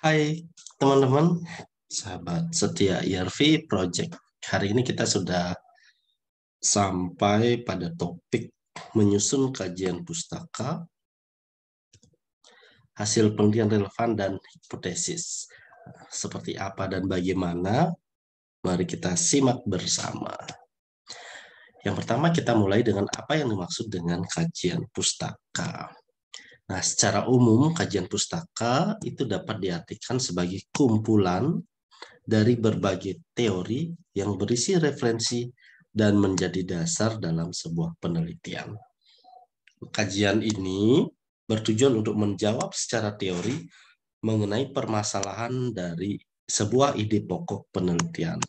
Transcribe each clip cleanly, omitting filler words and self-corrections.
Hai teman-teman, sahabat setia IRV Project. Hari ini kita sudah sampai pada topik menyusun kajian pustaka, hasil penelitian relevan dan hipotesis. Seperti apa dan bagaimana? Mari kita simak bersama. Yang pertama kita mulai dengan apa yang dimaksud dengan kajian pustaka. Nah, secara umum kajian pustaka itu dapat diartikan sebagai kumpulan dari berbagai teori yang berisi referensi dan menjadi dasar dalam sebuah penelitian. Kajian ini bertujuan untuk menjawab secara teori mengenai permasalahan dari sebuah ide pokok penelitian.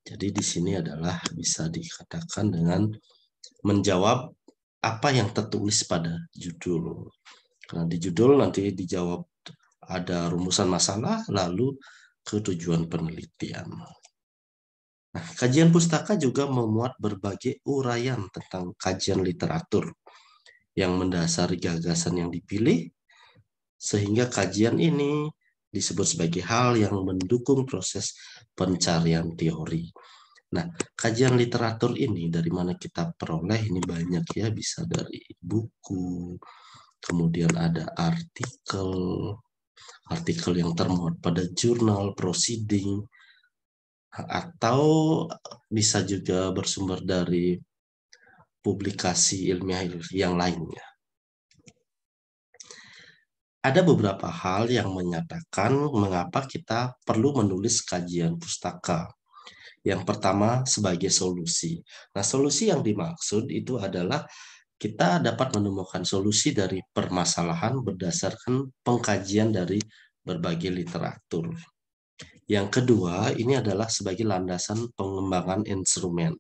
Jadi di sini adalah bisa dikatakan dengan menjawab apa yang tertulis pada judul. Karena di judul nanti dijawab ada rumusan masalah, lalu ke tujuan penelitian. Nah, kajian pustaka juga memuat berbagai uraian tentang kajian literatur yang mendasari gagasan yang dipilih, sehingga kajian ini disebut sebagai hal yang mendukung proses pencarian teori. Nah, kajian literatur ini dari mana kita peroleh ini banyak ya, bisa dari buku, kemudian ada artikel yang termuat pada jurnal, proceeding, atau bisa juga bersumber dari publikasi ilmiah yang lainnya. Ada beberapa hal yang menyatakan mengapa kita perlu menulis kajian pustaka. Yang pertama, sebagai solusi. Nah, solusi yang dimaksud itu adalah kita dapat menemukan solusi dari permasalahan berdasarkan pengkajian dari berbagai literatur. Yang kedua, ini adalah sebagai landasan pengembangan instrumen.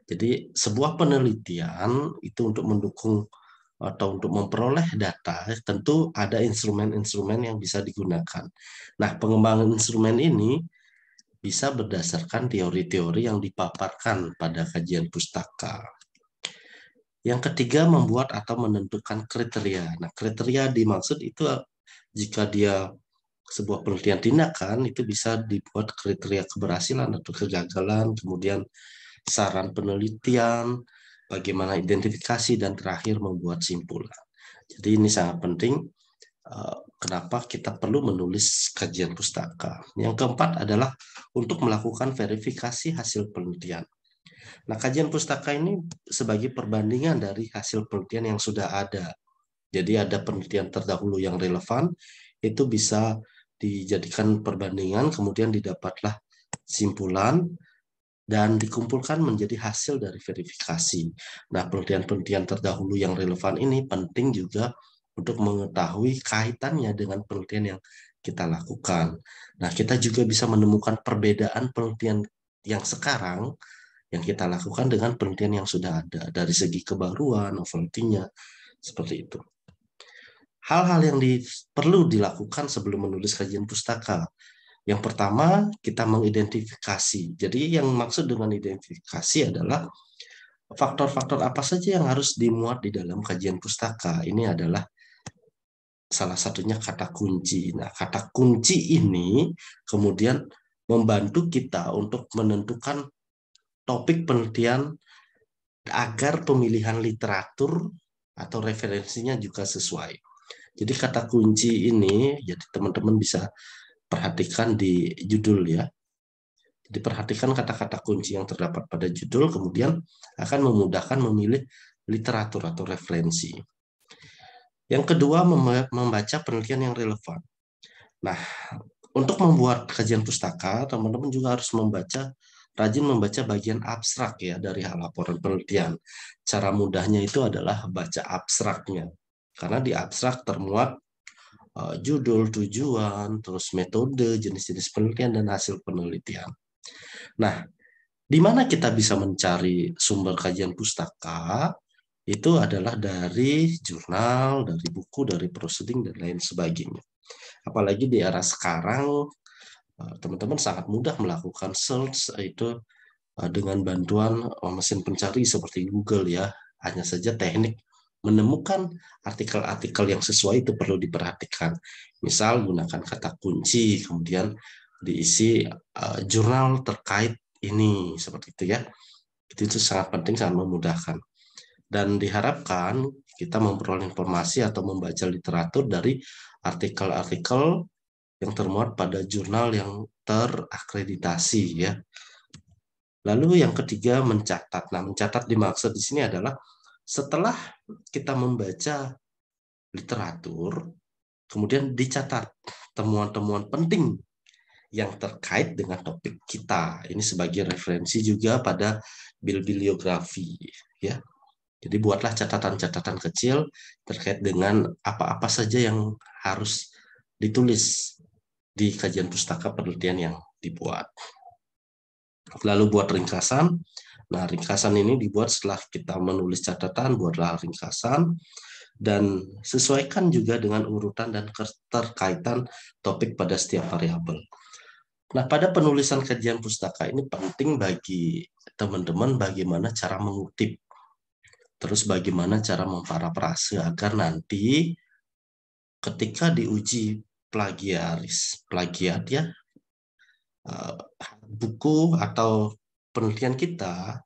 Jadi sebuah penelitian itu untuk mendukung atau untuk memperoleh data, tentu ada instrumen-instrumen yang bisa digunakan. Nah, pengembangan instrumen ini bisa berdasarkan teori-teori yang dipaparkan pada kajian pustaka. Yang ketiga, membuat atau menentukan kriteria. Nah, kriteria dimaksud itu jika dia sebuah penelitian tindakan, itu bisa dibuat kriteria keberhasilan atau kegagalan, kemudian saran penelitian, bagaimana identifikasi, dan terakhir membuat simpulan. Jadi ini sangat penting kenapa kita perlu menulis kajian pustaka. Yang keempat adalah untuk melakukan verifikasi hasil penelitian. Nah, kajian pustaka ini sebagai perbandingan dari hasil penelitian yang sudah ada. Jadi ada penelitian terdahulu yang relevan, itu bisa dijadikan perbandingan, kemudian didapatlah simpulan, dan dikumpulkan menjadi hasil dari verifikasi. Nah, penelitian-penelitian terdahulu yang relevan ini penting juga untuk mengetahui kaitannya dengan penelitian yang kita lakukan. Nah, kita juga bisa menemukan perbedaan penelitian yang sekarang yang kita lakukan dengan penelitian yang sudah ada dari segi kebaruan, novelty-nya, seperti itu. Hal-hal yang perlu dilakukan sebelum menulis kajian pustaka. Yang pertama, kita mengidentifikasi. Jadi yang maksud dengan identifikasi adalah faktor-faktor apa saja yang harus dimuat di dalam kajian pustaka. Ini adalah salah satunya kata kunci. Nah, kata kunci ini kemudian membantu kita untuk menentukan topik penelitian agar pemilihan literatur atau referensinya juga sesuai. Jadi kata kunci ini, jadi teman-teman bisa perhatikan di judul ya. Jadi perhatikan kata-kata kunci yang terdapat pada judul, kemudian akan memudahkan memilih literatur atau referensi. Yang kedua, membaca penelitian yang relevan. Nah, untuk membuat kajian pustaka, teman-teman juga harus rajin membaca bagian abstrak ya dari laporan penelitian. Cara mudahnya itu adalah baca abstraknya. Karena di abstrak termuat judul, tujuan, terus metode, jenis-jenis penelitian, dan hasil penelitian. Nah, di mana kita bisa mencari sumber kajian pustaka? Itu adalah dari jurnal, dari buku, dari proceeding, dan lain sebagainya. Apalagi di era sekarang, teman-teman sangat mudah melakukan search itu dengan bantuan mesin pencari seperti Google ya. Hanya saja teknik menemukan artikel-artikel yang sesuai itu perlu diperhatikan. Misal gunakan kata kunci, kemudian diisi jurnal terkait ini, seperti itu ya. Itu sangat penting, sangat memudahkan. Dan diharapkan kita memperoleh informasi atau membaca literatur dari artikel-artikel yang termuat pada jurnal yang terakreditasi ya. Lalu yang ketiga, mencatat. Nah, mencatat dimaksud di sini adalah setelah kita membaca literatur, kemudian dicatat temuan-temuan penting yang terkait dengan topik kita. Ini sebagai referensi juga pada bibliografi ya. Jadi buatlah catatan-catatan kecil terkait dengan apa-apa saja yang harus ditulis di kajian pustaka penelitian yang dibuat. Lalu buat ringkasan. Nah, ringkasan ini dibuat setelah kita menulis catatan, buatlah ringkasan dan sesuaikan juga dengan urutan dan keterkaitan topik pada setiap variabel. Nah, pada penulisan kajian pustaka ini penting bagi teman-teman bagaimana cara mengutip. Terus bagaimana cara memparafrase agar nanti ketika diuji plagiat ya, buku atau penelitian kita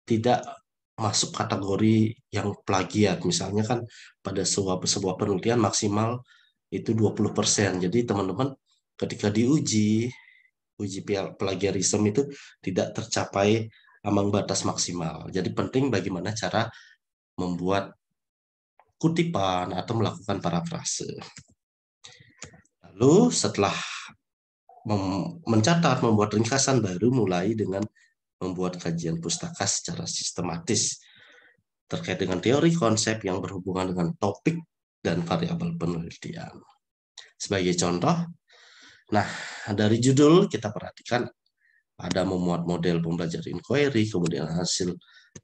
tidak masuk kategori yang plagiat. Misalnya kan pada sebuah penelitian maksimal itu 20%. Jadi teman-teman ketika uji plagiarisme itu tidak tercapai ambang batas maksimal. Jadi penting bagaimana cara membuat kutipan atau melakukan parafrase. Lalu setelah mencatat, membuat ringkasan, baru mulai dengan membuat kajian pustaka secara sistematis terkait dengan teori konsep yang berhubungan dengan topik dan variabel penelitian. Sebagai contoh, nah dari judul kita perhatikan ada memuat model pembelajaran inquiry, kemudian hasil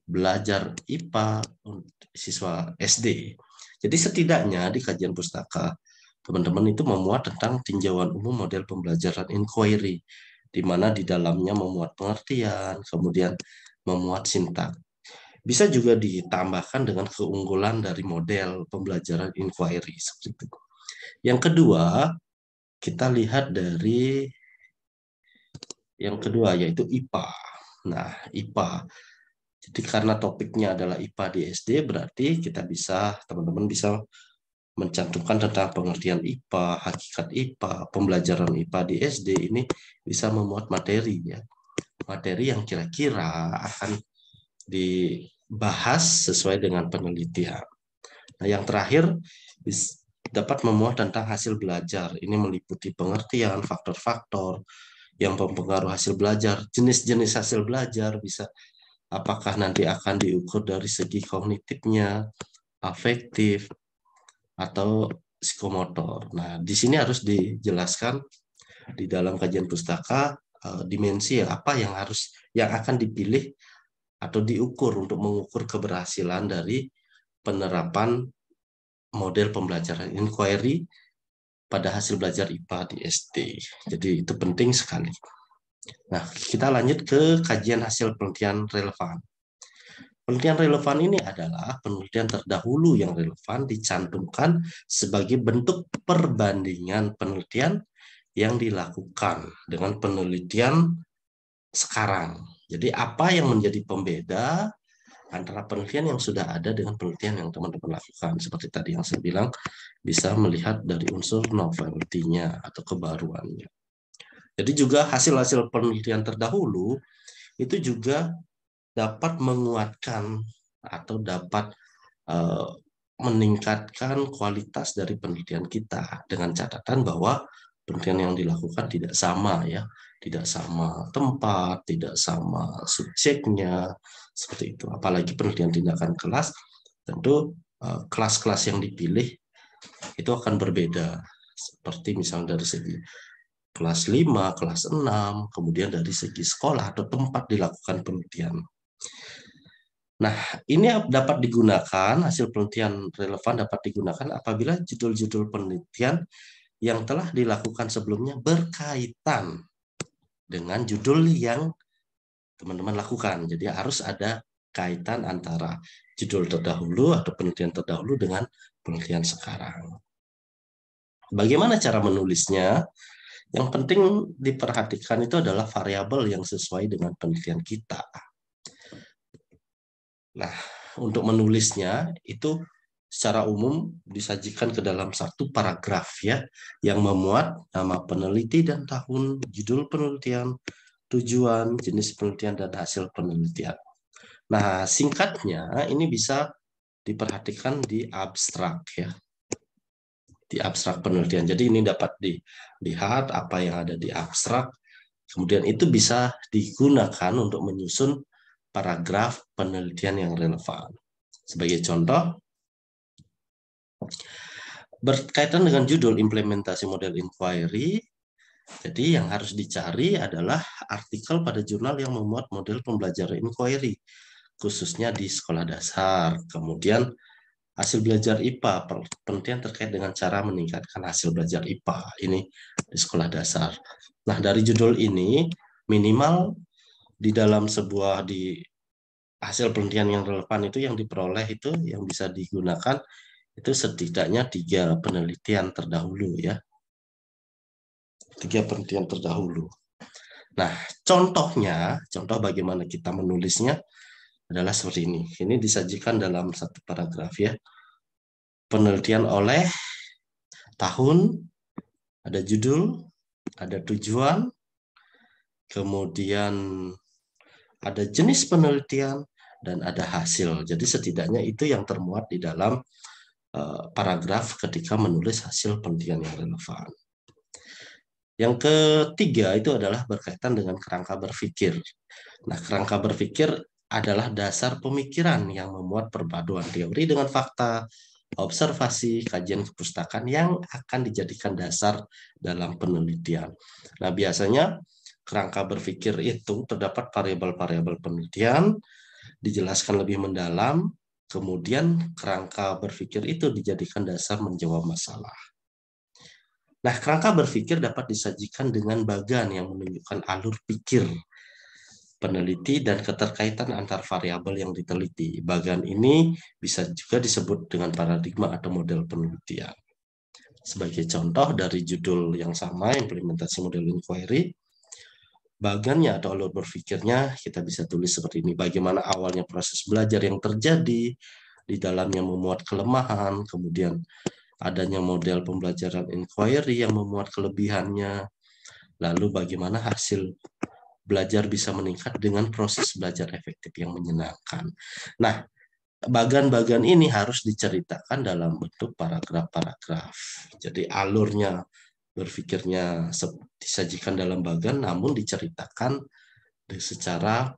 belajar IPA siswa SD. Jadi setidaknya di kajian pustaka teman-teman itu memuat tentang tinjauan umum model pembelajaran inquiry, di mana di dalamnya memuat pengertian, kemudian memuat sintak. Bisa juga ditambahkan dengan keunggulan dari model pembelajaran inquiry seperti itu. Yang kedua, kita lihat dari yang kedua yaitu IPA. Nah, IPA. Jadi karena topiknya adalah IPA di SD, berarti kita bisa, teman-teman bisa mencantumkan tentang pengertian IPA, hakikat IPA, pembelajaran IPA di SD ini bisa memuat materi ya. Materi yang kira-kira akan dibahas sesuai dengan penelitian. Nah, yang terakhir dapat memuat tentang hasil belajar. Ini meliputi pengertian, faktor-faktor yang mempengaruhi hasil belajar, jenis-jenis hasil belajar, bisa apakah nanti akan diukur dari segi kognitifnya, afektif, atau psikomotor. Nah, di sini harus dijelaskan di dalam kajian pustaka dimensi apa yang akan dipilih atau diukur untuk mengukur keberhasilan dari penerapan model pembelajaran inquiry pada hasil belajar IPA di SD. Jadi itu penting sekali. Nah, kita lanjut ke kajian hasil penelitian relevan. Penelitian relevan ini adalah penelitian terdahulu yang relevan dicantumkan sebagai bentuk perbandingan penelitian yang dilakukan dengan penelitian sekarang. Jadi apa yang menjadi pembeda antara penelitian yang sudah ada dengan penelitian yang teman-teman lakukan. Seperti tadi yang saya bilang, bisa melihat dari unsur novelty-nya atau kebaruannya. Jadi juga hasil-hasil penelitian terdahulu itu juga dapat menguatkan atau dapat meningkatkan kualitas dari penelitian kita dengan catatan bahwa penelitian yang dilakukan tidak sama ya, tidak sama tempat, tidak sama subjeknya, seperti itu. Apalagi penelitian tindakan kelas, tentu kelas-kelas yang dipilih itu akan berbeda. Seperti misalnya dari segi kelas 5, kelas 6, kemudian dari segi sekolah atau tempat dilakukan penelitian. Nah, ini dapat digunakan, hasil penelitian relevan dapat digunakan apabila judul-judul penelitian yang telah dilakukan sebelumnya berkaitan dengan judul yang teman-teman lakukan. Jadi harus ada kaitan antara judul terdahulu atau penelitian terdahulu dengan penelitian sekarang. Bagaimana cara menulisnya? Yang penting diperhatikan itu adalah variabel yang sesuai dengan penelitian kita. Nah, untuk menulisnya itu secara umum disajikan ke dalam satu paragraf ya, yang memuat nama peneliti dan tahun, judul penelitian, tujuan, jenis penelitian, dan hasil penelitian. Nah, singkatnya ini bisa diperhatikan di abstrak ya, di abstrak penelitian. Jadi ini dapat dilihat apa yang ada di abstrak, kemudian itu bisa digunakan untuk menyusun paragraf penelitian yang relevan. Sebagai contoh, berkaitan dengan judul implementasi model inquiry, jadi yang harus dicari adalah artikel pada jurnal yang memuat model pembelajaran inquiry, khususnya di sekolah dasar. Kemudian hasil belajar IPA, penelitian terkait dengan cara meningkatkan hasil belajar IPA, ini di sekolah dasar. Nah, dari judul ini, minimal di dalam sebuah hasil penelitian yang relevan itu yang diperoleh itu yang bisa digunakan itu setidaknya 3 penelitian terdahulu ya. 3 penelitian terdahulu. Nah, contoh bagaimana kita menulisnya adalah seperti ini. Ini disajikan dalam satu paragraf ya. Penelitian oleh tahun, ada judul, ada tujuan, kemudian ada jenis penelitian, dan ada hasil. Jadi setidaknya itu yang termuat di dalam paragraf ketika menulis hasil penelitian yang relevan. Yang ketiga itu adalah berkaitan dengan kerangka berpikir. Nah, kerangka berpikir adalah dasar pemikiran yang memuat perpaduan teori dengan fakta, observasi, kajian kepustakaan yang akan dijadikan dasar dalam penelitian. Nah, biasanya kerangka berpikir itu terdapat variabel-variabel penelitian, dijelaskan lebih mendalam, kemudian kerangka berpikir itu dijadikan dasar menjawab masalah. Nah, kerangka berpikir dapat disajikan dengan bagan yang menunjukkan alur pikir peneliti dan keterkaitan antar variabel yang diteliti. Bagan ini bisa juga disebut dengan paradigma atau model penelitian. Sebagai contoh dari judul yang sama, implementasi model inquiry, bagannya atau alur berpikirnya kita bisa tulis seperti ini. Bagaimana awalnya proses belajar yang terjadi, di dalamnya memuat kelemahan, kemudian adanya model pembelajaran inquiry yang memuat kelebihannya, lalu bagaimana hasil belajar bisa meningkat dengan proses belajar efektif yang menyenangkan. Nah, bagan-bagan ini harus diceritakan dalam bentuk paragraf-paragraf. Jadi alurnya, berpikirnya disajikan dalam bagan, namun diceritakan secara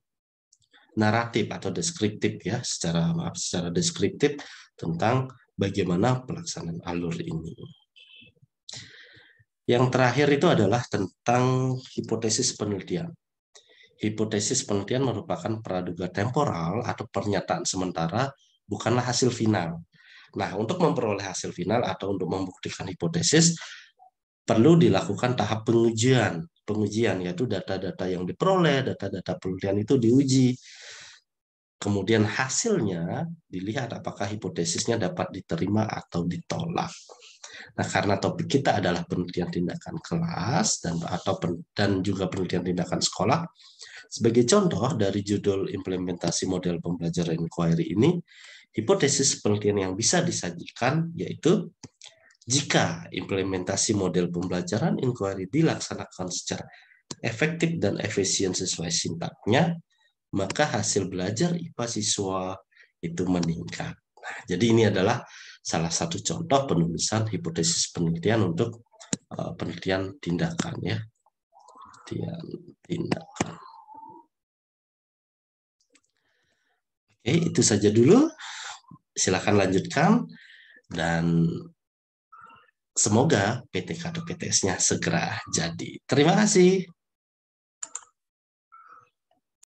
naratif atau deskriptif ya, secara deskriptif tentang bagaimana pelaksanaan alur ini. Yang terakhir itu adalah tentang hipotesis penelitian. Hipotesis penelitian merupakan praduga temporal atau pernyataan sementara, bukanlah hasil final. Nah, untuk memperoleh hasil final atau untuk membuktikan hipotesis, perlu dilakukan tahap pengujian. Pengujian yaitu data-data yang diperoleh, data-data penelitian itu diuji. Kemudian hasilnya dilihat apakah hipotesisnya dapat diterima atau ditolak. Nah, karena topik kita adalah penelitian tindakan kelas dan juga penelitian tindakan sekolah, sebagai contoh dari judul implementasi model pembelajaran inquiry ini, hipotesis penelitian yang bisa disajikan yaitu jika implementasi model pembelajaran inquiry dilaksanakan secara efektif dan efisien sesuai sintaknya, maka hasil belajar IPA siswa itu meningkat. Nah, jadi ini adalah salah satu contoh penulisan hipotesis penelitian untuk penelitian tindakan ya. Tindakan. Oke, itu saja dulu. Silakan lanjutkan dan semoga PTK atau PTS-nya segera jadi. Terima kasih.